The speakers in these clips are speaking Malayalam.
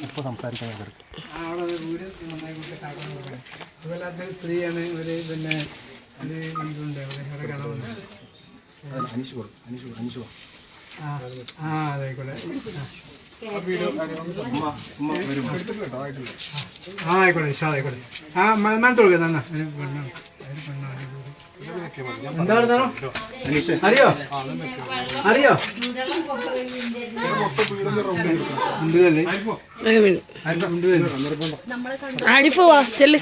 ഇപ്പോൾ സംസാരിക്കാൻ അവിടെ വീട് നന്നായി സുഖമില്ലാത്ത സ്ത്രീയാണ് ഒരു പിന്നെ ഒരു ഇതുണ്ട് അവിടെ കാണാവുന്നത്. അതായിക്കോട്ടെ. ആയിക്കോട്ടെ ആയിക്കോട്ടെ. മനത്ത് കൊടുക്കുക തന്ന ഒരു പെണ്ണാണ്. എന്താ പറഞ്ഞോ? അറിയോ അറിയോ? ആരിഫ് വാ ചെല്ല്.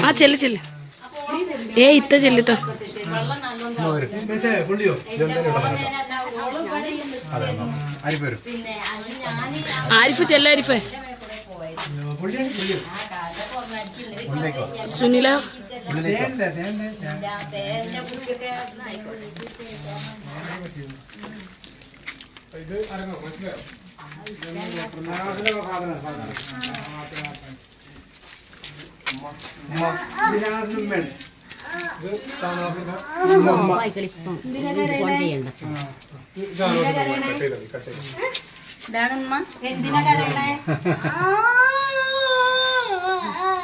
ആ ചെല്ല് ചെല്ല്. ഇത്ത ചെല്ലിട്ടോ. ആരിഫ് ചെല്ല. ആരിഫേ സുനില എന്തിനാ കരയണേ?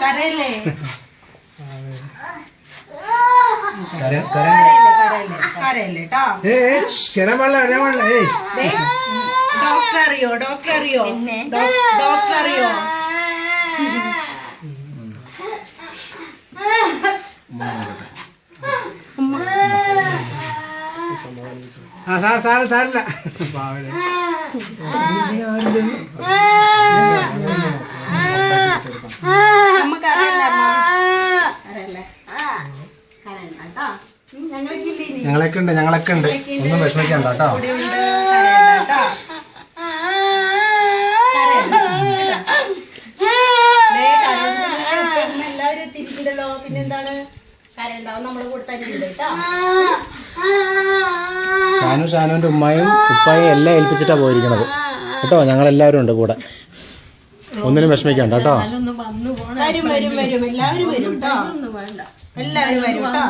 കരയല്ലേ? കരയല്ലേ ട്ടോ. ഡോക്ടർ അറിയോ? ഡോക്ടർ അറിയോ? ഡോക്ടർ അറിയോ? സാറില്ല ഞങ്ങളൊക്കെ ഉണ്ട് ഒന്നും വിഷമിക്കണ്ട കേട്ടോ. എല്ലാവരും തിരിച്ചിട്ടല്ലോ. പിന്നെന്താണ് കരണ്ടാവും നമ്മളെ കൊടുത്താൽ ഷാനുവിന്റെ ഉമ്മയും ഉപ്പായും എല്ലാം ഏൽപ്പിച്ചിട്ടാ പോയിരിക്കണത് കേട്ടോ. ഞങ്ങളെല്ലാവരും ഉണ്ട് കൂടെ. ഒന്നിനും വിഷമിക്കണ്ട കേട്ടോ. വരും വരും വരും എല്ലാവരും വരും കേട്ടോ. എല്ലാവരും വരും കേട്ടോ.